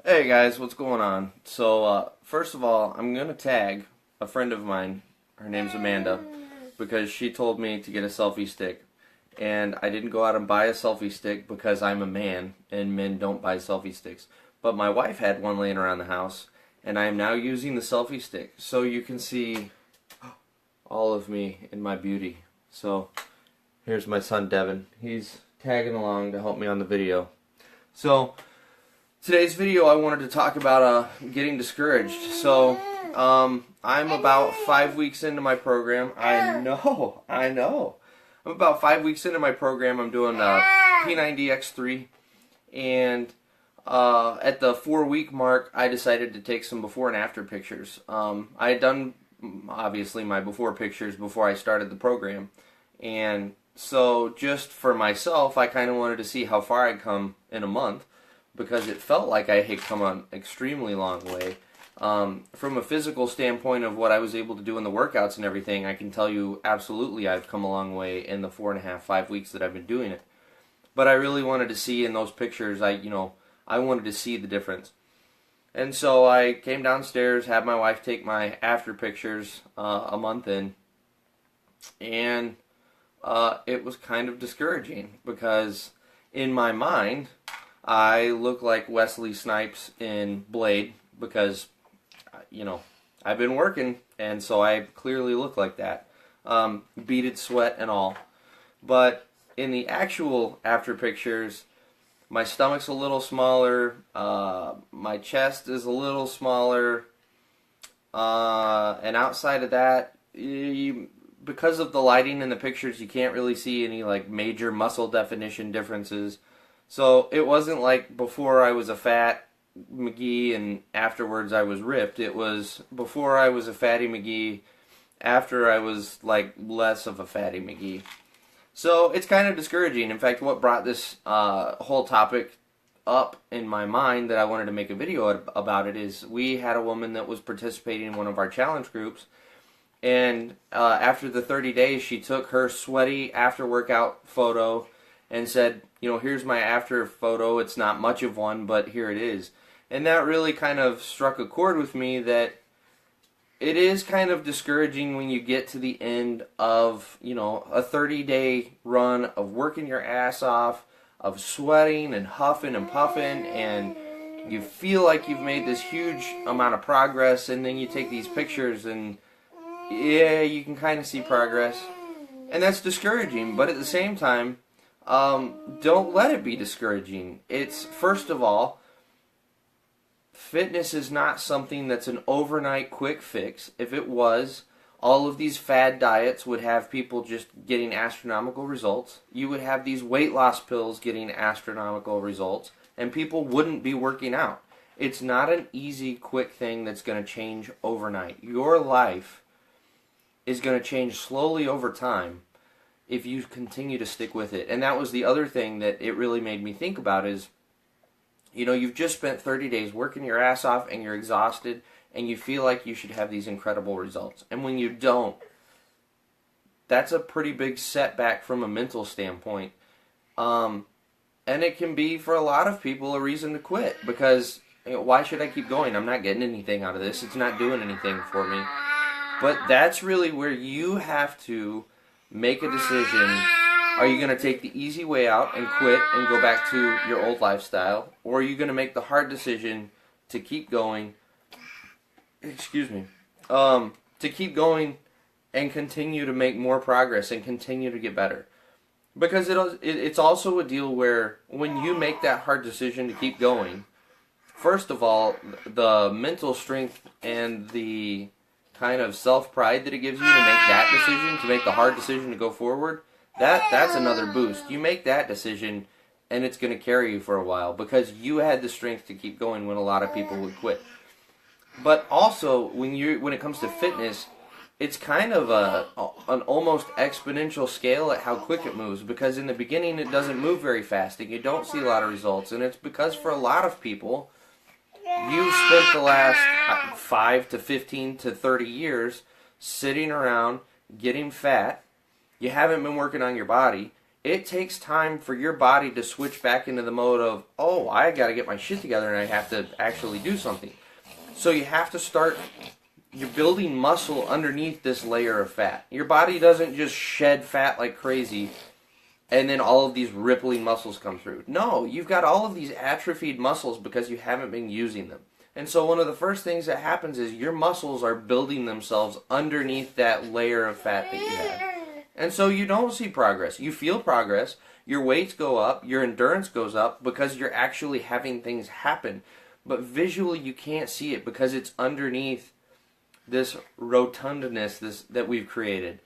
Hey guys, what's going on? So, first of all, I'm gonna tag a friend of mine. Her name's Amanda, because she told me to get a selfie stick. And I didn't go out and buy a selfie stick because I'm a man and men don't buy selfie sticks. But my wife had one laying around the house, and I am now using the selfie stick so you can see all of me in my beauty. So, here's my son Devin. He's tagging along to help me on the video. So, today's video I wanted to talk about getting discouraged. So, I'm about 5 weeks into my program. I know. I'm about 5 weeks into my program. I'm doing P90X3, and at the 4 week mark, I decided to take some before and after pictures. I had done, obviously, my before pictures before I started the program, and so just for myself, I kind of wanted to see how far I'd come in a month, because it felt like I had come an extremely long way. From a physical standpoint of what I was able to do in the workouts and everything, I can tell you absolutely I've come a long way in the 4.5, 5 weeks that I've been doing it. But I really wanted to see in those pictures, I wanted to see the difference. And so I came downstairs, had my wife take my after pictures a month in, and it was kind of discouraging because in my mind, I look like Wesley Snipes in Blade because, I've been working, and so I clearly look like that. Beaded sweat and all. But in the actual after pictures, my stomach's a little smaller, my chest is a little smaller, and outside of that, because of the lighting in the pictures, you can't really see any major muscle definition differences. So it wasn't like before I was a fat McGee and afterwards I was ripped. It was before I was a fatty McGee, after I was less of a fatty McGee. So it's kind of discouraging. In fact, what brought this whole topic up in my mind that I wanted to make a video about it is we had a woman that was participating in one of our challenge groups, and after the 30 days she took her sweaty after workout photo and said, here's my after photo. It's not much of one, but here it is. And that really kind of struck a chord with me that it is kind of discouraging when you get to the end of, a 30-day run of working your ass off, of sweating and huffing and puffing, and you feel like you've made this huge amount of progress, and then you take these pictures and, yeah, you can kind of see progress. And that's discouraging, but at the same time, don't let it be discouraging. It's, first of all, fitness is not something that's an overnight quick fix. If it was, all of these fad diets would have people just getting astronomical results. You would have these weight loss pills getting astronomical results, and people wouldn't be working out. It's not an easy, quick thing that's going to change overnight. Your life is going to change slowly over time if you continue to stick with it. And that was the other thing that it really made me think about is, you've just spent 30 days working your ass off and you're exhausted and you feel like you should have these incredible results. And when you don't, that's a pretty big setback from a mental standpoint. And it can be, for a lot of people, a reason to quit because, why should I keep going? I'm not getting anything out of this. It's not doing anything for me. But that's really where you have to make a decision. Are you going to take the easy way out and quit and go back to your old lifestyle? Or are you going to make the hard decision to keep going, to keep going and continue to make more progress and continue to get better? Because it's also a deal where when you make that hard decision to keep going, first of all, the mental strength and the kind of self-pride that it gives you to make that decision, to make the hard decision to go forward, that's another boost. You make that decision and it's going to carry you for a while because you had the strength to keep going when a lot of people would quit. But also, when it comes to fitness, it's kind of an almost exponential scale at how quick it moves, because in the beginning it doesn't move very fast and you don't see a lot of results, and it's because for a lot of people, you've spent the last 5 to 15 to 30 years sitting around getting fat. You haven't been working on your body. It takes time for your body to switch back into the mode of, oh, I got to get my shit together and I have to actually do something. So you have to start, you're building muscle underneath this layer of fat. Your body doesn't just shed fat like crazy and then all of these rippling muscles come through. No, you've got all of these atrophied muscles because you haven't been using them. And so one of the first things that happens is your muscles are building themselves underneath that layer of fat that you have. And so you don't see progress. You feel progress, your weights go up, your endurance goes up because you're actually having things happen. But visually you can't see it because it's underneath this rotundness that we've created.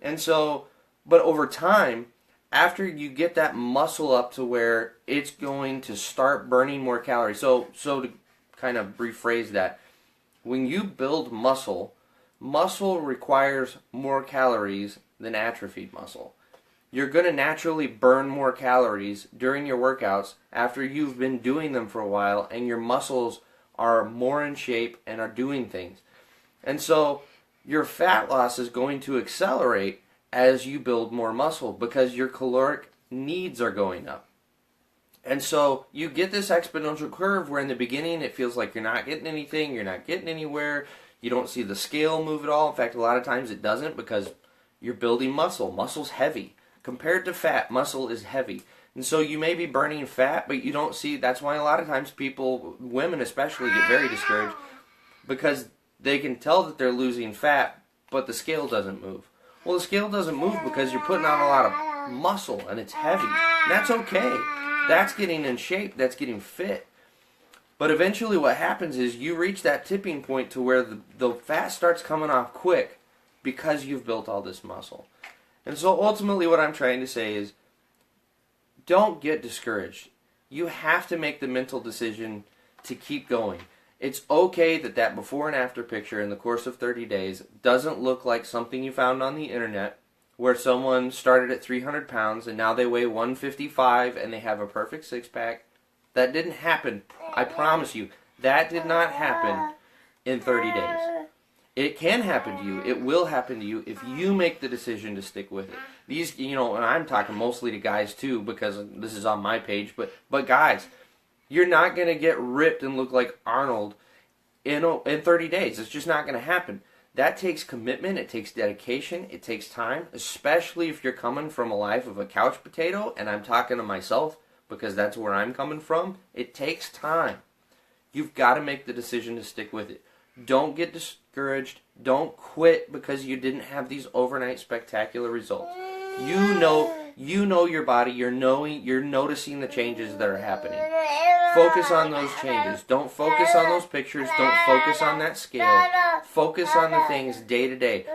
And so, but over time, after you get that muscle up to where it's going to start burning more calories. So to kind of rephrase that, when you build muscle, muscle requires more calories than atrophied muscle. You're going to naturally burn more calories during your workouts after you've been doing them for a while and your muscles are more in shape and are doing things. And so your fat loss is going to accelerate as you build more muscle because your caloric needs are going up. And so you get this exponential curve where in the beginning it feels like you're not getting anything, you're not getting anywhere, you don't see the scale move at all. In fact, a lot of times it doesn't because you're building muscle. Muscle's heavy. Compared to fat, muscle is heavy. And so you may be burning fat, but you don't see, that's why a lot of times people, women especially, get very discouraged because they can tell that they're losing fat, but the scale doesn't move. Well, the scale doesn't move because you're putting on a lot of muscle and it's heavy. And that's okay. That's getting in shape. That's getting fit. But eventually what happens is you reach that tipping point to where the fat starts coming off quick because you've built all this muscle. And so ultimately what I'm trying to say is don't get discouraged. You have to make the mental decision to keep going. It's okay that before and after picture in the course of 30 days doesn't look like something you found on the internet where someone started at 300 pounds and now they weigh 155 and they have a perfect six-pack. That didn't happen. I promise you. That did not happen in 30 days. It can happen to you. It will happen to you if you make the decision to stick with it. These, and I'm talking mostly to guys too because this is on my page, but guys, you're not going to get ripped and look like Arnold in 30 days. It's just not going to happen. That takes commitment. It takes dedication. It takes time, especially if you're coming from a life of a couch potato, and I'm talking to myself because that's where I'm coming from. It takes time. You've got to make the decision to stick with it. Don't get discouraged. Don't quit because you didn't have these overnight spectacular results. You know your body. You're noticing the changes that are happening. Focus on those changes. Don't focus on those pictures. Don't focus on that scale. Focus on the things day to day.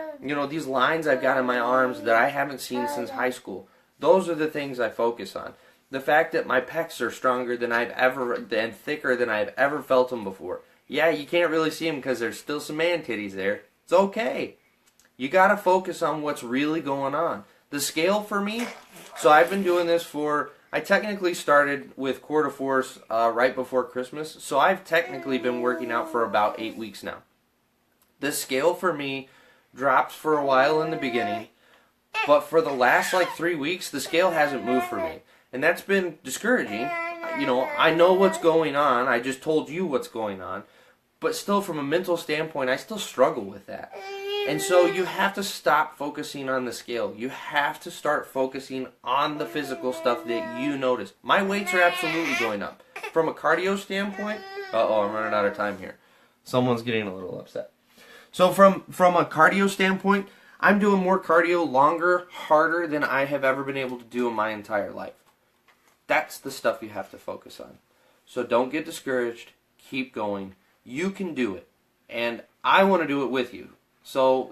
These lines I've got in my arms that I haven't seen since high school. Those are the things I focus on. The fact that my pecs are stronger than and thicker than I've ever felt them before. Yeah, you can't really see them because there's still some man titties there. It's okay. You got to focus on what's really going on. The scale for me, so I've been doing this I technically started with Core de Force right before Christmas, so I've technically been working out for about 8 weeks now. The scale for me dropped for a while in the beginning, but for the last 3 weeks, the scale hasn't moved for me. And that's been discouraging. I know what's going on. I just told you what's going on. But still, from a mental standpoint, I still struggle with that. And so you have to stop focusing on the scale. You have to start focusing on the physical stuff that you notice. My weights are absolutely going up. From a cardio standpoint, I'm running out of time here. Someone's getting a little upset. So from a cardio standpoint, I'm doing more cardio longer, harder than I have ever been able to do in my entire life. That's the stuff you have to focus on. So don't get discouraged. Keep going. You can do it. And I want to do it with you. So,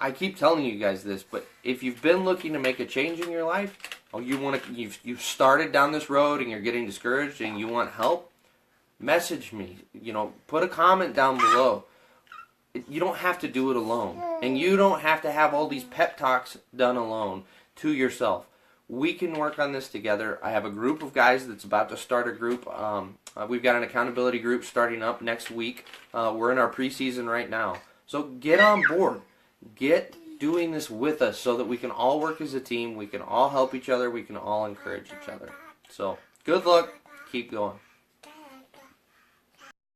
I keep telling you guys this, but if you've been looking to make a change in your life, or you've started down this road and you're getting discouraged and you want help, message me. Put a comment down below. You don't have to do it alone. And you don't have to have all these pep talks done alone to yourself. We can work on this together. I have a group of guys that's about to start a group. We've got an accountability group starting up next week. We're in our preseason right now. So get on board. Get doing this with us so that we can all work as a team, we can all help each other, we can all encourage each other. So, good luck. Keep going.